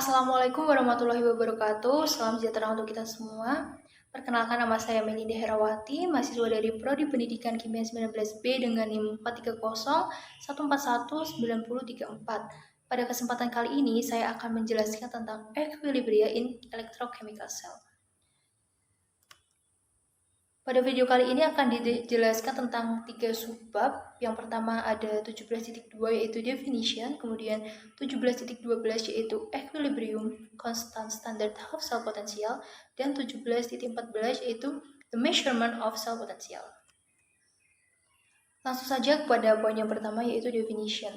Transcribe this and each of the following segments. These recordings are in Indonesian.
Assalamualaikum warahmatullahi wabarakatuh. Salam sejahtera untuk kita semua. Perkenalkan, nama saya Melinda Herawati, mahasiswa dari Prodi Pendidikan Kimia 19B dengan NIM 430141934. Pada kesempatan kali ini, saya akan menjelaskan tentang equilibria in electrochemical cell. Pada video kali ini akan dijelaskan tentang 3 subbab. Yang pertama ada 17.2 yaitu definition, kemudian 17.12 yaitu equilibrium, constant standard half cell potential, dan 17.14 yaitu the measurement of cell potential. Langsung saja kepada poin yang pertama yaitu definition.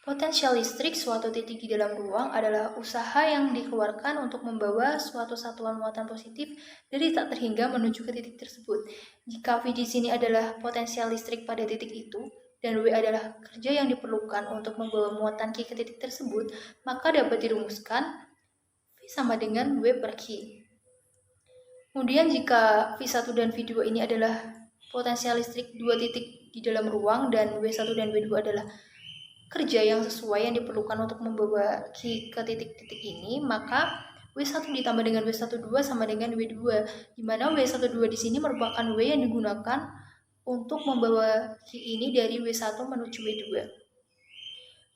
Potensial listrik suatu titik di dalam ruang adalah usaha yang dikeluarkan untuk membawa suatu satuan muatan positif dari tak terhingga menuju ke titik tersebut. Jika V di sini adalah potensial listrik pada titik itu, dan W adalah kerja yang diperlukan untuk membawa muatan Q ke titik tersebut, maka dapat dirumuskan V sama dengan W per Q. Kemudian jika V1 dan V2 ini adalah potensial listrik dua titik di dalam ruang, dan W1 dan W2 adalah kerja yang sesuai yang diperlukan untuk membawa Q ke titik-titik ini, maka W1 ditambah dengan W12 sama dengan W2, di mana W12 di sini merupakan W yang digunakan untuk membawa Q ini dari W1 menuju W2.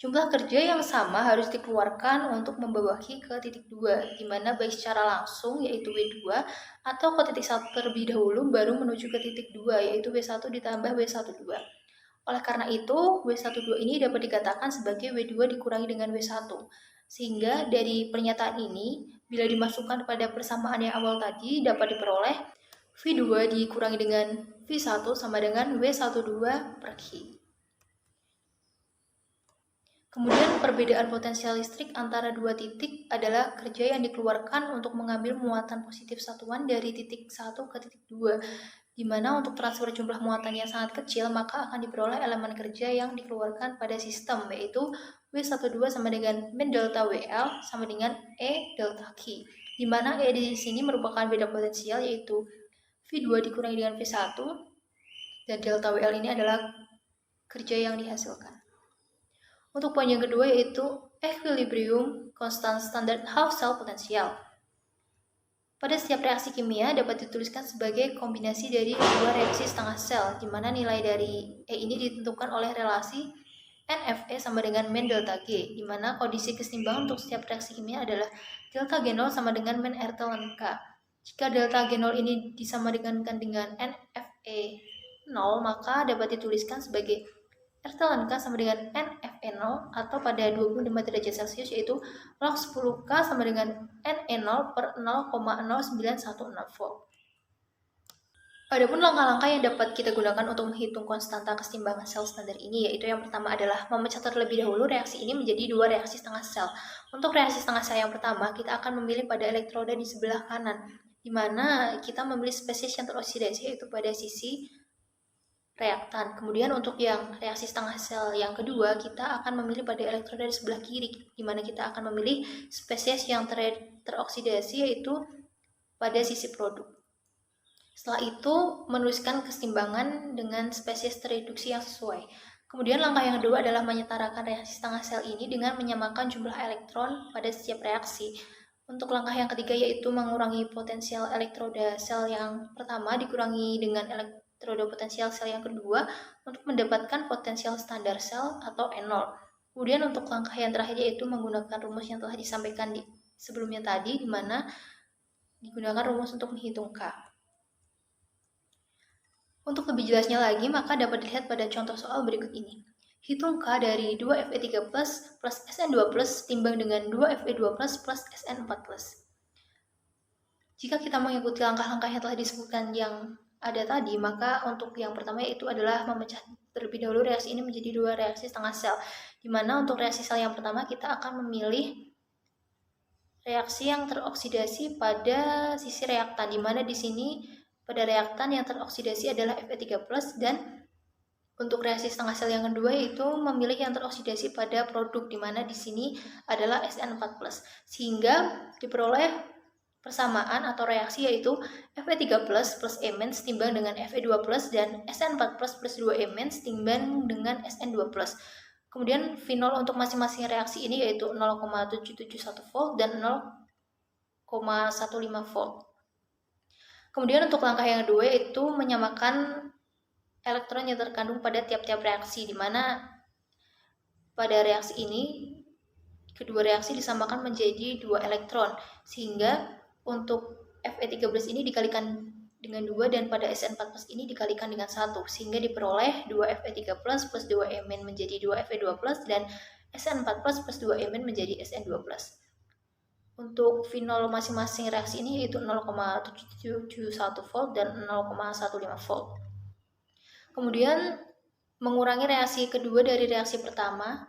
Jumlah kerja yang sama harus dikeluarkan untuk membawa Q ke titik 2, di mana baik secara langsung yaitu W2 atau ke titik 1 terlebih dahulu baru menuju ke titik 2 yaitu W1 ditambah W12. Oleh karena itu, W12 ini dapat dikatakan sebagai W2 dikurangi dengan W1. Sehingga dari pernyataan ini, bila dimasukkan pada persamaan yang awal tadi, dapat diperoleh V2 dikurangi dengan V1 sama dengan W12 per Q. Kemudian perbedaan potensial listrik antara dua titik adalah kerja yang dikeluarkan untuk mengambil muatan positif satuan dari titik 1 ke titik 2. Di mana untuk transfer jumlah muatan yang sangat kecil, maka akan diperoleh elemen kerja yang dikeluarkan pada sistem, yaitu W12 sama dengan min delta WL sama dengan E delta Q. Di mana E di sini merupakan beda potensial, yaitu V2 dikurangi dengan V1, dan delta WL ini adalah kerja yang dihasilkan. Untuk poin yang kedua yaitu equilibrium constant standard half cell potential. Pada setiap reaksi kimia dapat dituliskan sebagai kombinasi dari dua reaksi setengah sel, di mana nilai dari E ini ditentukan oleh relasi NFE sama dengan min delta G, di mana kondisi keseimbangan untuk setiap reaksi kimia adalah delta G0 sama dengan min RT ln K. Jika delta G0 ini disamakan dengan NFE 0, maka dapat dituliskan sebagai RT ln K sama dengan NFE0 atau pada 25 derajat Celcius yaitu log 10K sama dengan NE0 per 0,0916 volt. Adapun langkah-langkah yang dapat kita gunakan untuk menghitung konstanta keseimbangan sel standar ini, yaitu yang pertama adalah memecah terlebih dahulu reaksi ini menjadi dua reaksi setengah sel. Untuk reaksi setengah sel yang pertama, kita akan memilih pada elektroda di sebelah kanan, di mana kita memilih spesies yang teroksidasi yaitu pada sisi reaktan. Kemudian untuk yang reaksi setengah sel yang kedua, kita akan memilih pada elektroda di sebelah kiri, di mana kita akan memilih spesies yang teroksidasi yaitu pada sisi produk. Setelah itu, menuliskan keseimbangan dengan spesies tereduksi yang sesuai. Kemudian langkah yang kedua adalah menyetarakan reaksi setengah sel ini dengan menyamakan jumlah elektron pada setiap reaksi. Untuk langkah yang ketiga yaitu mengurangi potensial elektroda sel yang pertama dikurangi dengan elektroda potensial sel yang kedua untuk mendapatkan potensial standar sel atau E0. Kemudian untuk langkah yang terakhir yaitu menggunakan rumus yang telah disampaikan sebelumnya tadi, di mana digunakan rumus untuk menghitung K. Untuk lebih jelasnya lagi, maka dapat dilihat pada contoh soal berikut ini. Hitung K dari 2Fe3 plus Sn2 plus timbang dengan 2Fe2 plus Sn4 plus. Jika kita mengikuti langkah-langkah yang telah disebutkan yang ada tadi, maka untuk yang pertama yaitu adalah memecah terlebih dahulu reaksi ini menjadi dua reaksi setengah sel, di mana untuk reaksi sel yang pertama kita akan memilih reaksi yang teroksidasi pada sisi reaktan, di mana di sini pada reaktan yang teroksidasi adalah Fe3+, dan untuk reaksi setengah sel yang kedua yaitu memilih yang teroksidasi pada produk, di mana di sini adalah Sn4+, sehingga diperoleh persamaan atau reaksi yaitu Fe3+ plus E- timbang dengan Fe2+ dan Sn4+ plus 2E- timbang dengan Sn2+. Kemudian V0 untuk masing-masing reaksi ini yaitu 0,771 volt dan 0,15 volt. Kemudian untuk langkah yang kedua yaitu menyamakan elektron yang terkandung pada tiap-tiap reaksi, di mana pada reaksi ini kedua reaksi disamakan menjadi 2 elektron, sehingga untuk Fe13 ini dikalikan dengan 2 dan pada Sn4+ ini dikalikan dengan 1, sehingga diperoleh 2 Fe3+ plus 2 Mn menjadi 2 Fe2+ dan Sn4+ plus 2 Mn menjadi Sn2+. Untuk V0 masing-masing reaksi ini yaitu 0,771 volt dan 0,15 volt. Kemudian mengurangi reaksi kedua dari reaksi pertama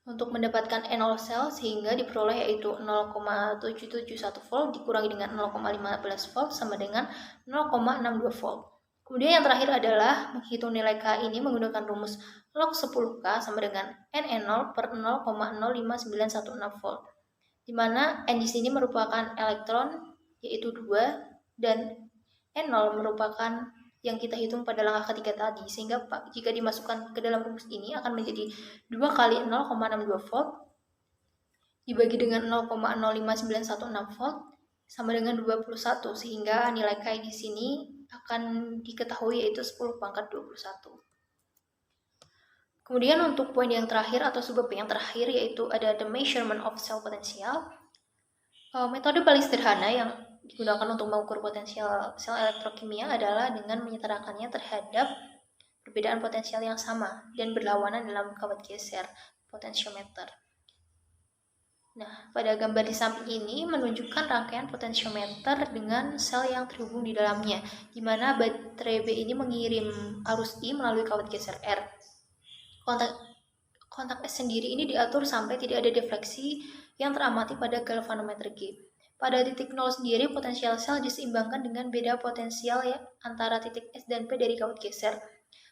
untuk mendapatkan N0 sel, sehingga diperoleh yaitu 0,771 volt dikurangi dengan 0,15 volt sama dengan 0,62 volt. Kemudian yang terakhir adalah menghitung nilai K ini menggunakan rumus log 10K sama dengan NN0 per 0,05916 volt, di mana N di sini merupakan elektron yaitu 2 dan N0 merupakan yang kita hitung pada langkah ketiga tadi, sehingga jika dimasukkan ke dalam rumus ini akan menjadi 2 kali 0,62 volt dibagi dengan 0,05916 volt sama dengan 21, sehingga nilai K di sini akan diketahui yaitu 10 pangkat 21. Kemudian untuk poin yang terakhir atau subbab yang terakhir yaitu ada the measurement of cell potential. Metode paling sederhana yang digunakan untuk mengukur potensial sel elektrokimia adalah dengan menyetarakannya terhadap perbedaan potensial yang sama dan berlawanan dalam kawat geser potentiometer. Nah, pada gambar di samping ini menunjukkan rangkaian potentiometer dengan sel yang terhubung di dalamnya, di mana baterai B ini mengirim arus I melalui kawat geser R. Kontak S sendiri ini diatur sampai tidak ada defleksi yang teramati pada galvanometer G. Pada titik 0 sendiri, potensial sel diseimbangkan dengan beda potensial ya, antara titik S dan P dari kawat geser.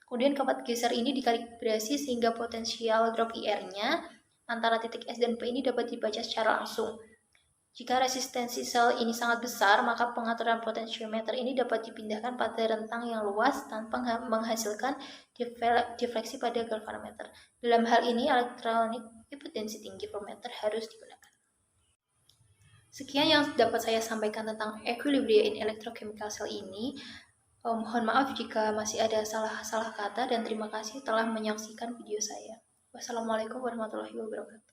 Kemudian kawat geser ini dikalibrasi sehingga potensial drop IR-nya antara titik S dan P ini dapat dibaca secara langsung. Jika resistensi sel ini sangat besar, maka pengaturan potentiometer ini dapat dipindahkan pada rentang yang luas tanpa menghasilkan defleksi pada galvanometer. Dalam hal ini, electronic impedance tinggi per meter harus digunakan. Sekian yang dapat saya sampaikan tentang equilibria in electrochemical cell ini. Mohon maaf jika masih ada salah kata dan terima kasih telah menyaksikan video saya. Wassalamualaikum warahmatullahi wabarakatuh.